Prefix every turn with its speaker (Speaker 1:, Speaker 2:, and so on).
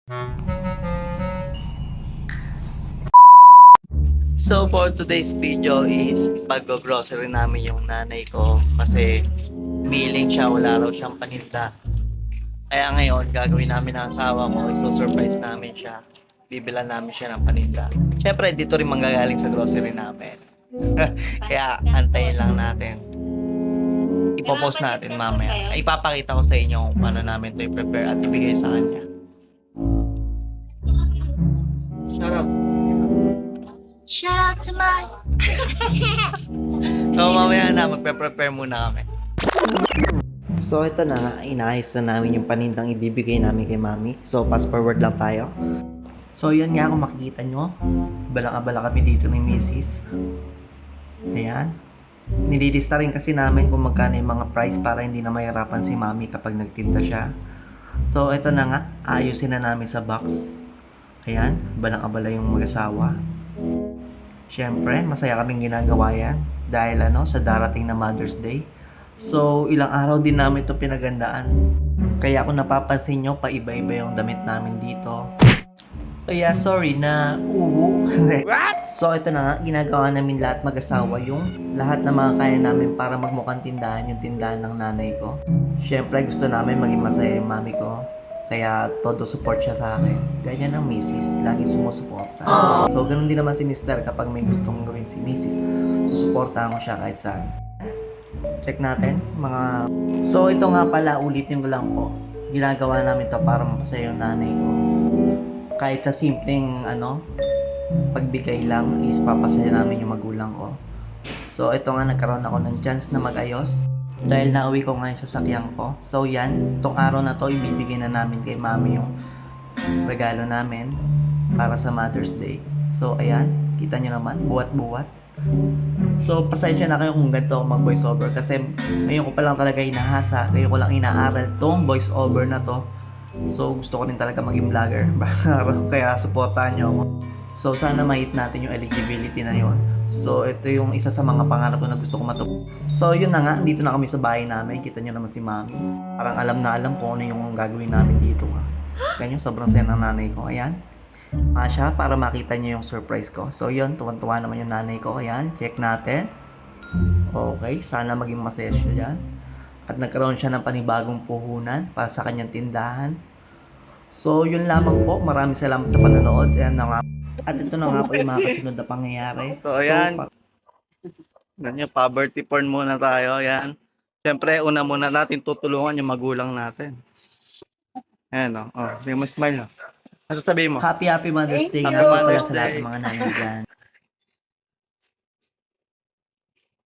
Speaker 1: So for today's video is pag-grocery namin yung nanay ko kasi feeling siya wala raw siyang paninda. Kaya ngayon gagawin namin ng asawa ko, iso-surprise namin siya. Bibilan namin siya ng paninda. Siyempre dito rin manggagaling sa grocery namin. Kaya antayin lang natin. Ipopost natin mamaya. Ipapakita ko sa inyo kung paano namin ito i-prepare at ibigay sa kanya. Shout out!
Speaker 2: Shout out to my...
Speaker 1: So mamaya na, magpe-prepare muna kami. So ito na nga, inaayos na namin yung panindang ibibigay namin kay mami. So fast forward lang tayo. So yan nga kung makikita nyo, balang-abala kami dito ni Mrs. Ayan. Nililista rin kasi namin kung magkano yung mga price para hindi na mahirapan si mami kapag nagtinda siya. So ito na nga, ayusin na namin sa box. Ayan, balang-abala yung mag-asawa. Siyempre, masaya kaming ginagawa yan dahil sa darating na Mother's Day. So, ilang araw din namin ito pinagandaan. Kaya kung napapansin nyo, paiba-iba yung damit namin dito. Kaya sorry na uwu. So, ito na nga, ginagawa namin lahat mag-asawa yung lahat na mga kaya namin para magmukhang tindahan yung tindahan ng nanay ko. Siyempre, gusto namin maging masaya yung mami ko. Kaya todo support siya sa akin. Ganyan ang misis, lagi sumusuporta. So, ganun din naman si mister kapag may gustong gawin si misis. Susuportahan ko siya kahit saan. Check natin, mga... So, ito nga pala, ulitin ko lang po. Ginagawa namin to para mapasaya yung nanay ko. Kahit sa simpleng, pagbigay lang is papasaya namin yung magulang ko. So, ito nga, nagkaroon ako ng chance na mag-ayos. Dahil nauwi ko nga yung sasakyan ko. So yan, itong araw na to ibibigay na namin kay mami yung regalo namin para sa Mother's Day. So ayan, kita nyo naman, buwat-buwat. So pasensya na kayo kung ganito mag voice over kasi ngayon ko pa lang talaga hinahasa, ngayon ko lang inaaral tong voice over na to. So gusto ko rin talaga maging vlogger. Kaya supportahan nyo ako. So sana ma-hit natin yung eligibility na yon. So ito yung isa sa mga pangarap ko na gusto ko matupad. So yun na nga, dito na kami sa bahay namin. Kita nyo naman si mami. Parang alam na alam kung ano yung gagawin namin dito. Ganyan, sobrang saya ng nanay ko. Ayan. Siya para makita nyo yung surprise ko. So yun, tuwan-tuwa naman yung nanay ko. Ayan, check natin. Okay, sana maging masaya siya dyan. At nagkaroon siya ng panibagong puhunan para sa kanyang tindahan. So yun lamang po. Maraming salamat sa panonood. Ayan na nga. At ito na nga po yung mga kasunod na pangyayari. So ayan. Ganyan, poverty porn muna tayo. Ayan. Siyempre, una muna natin tutulungan yung magulang natin. Ayan o. Oh, yung smile o. Ano sabihin mo? Happy Mother's Day nga po pala sa lahat ng mga nanay dyan.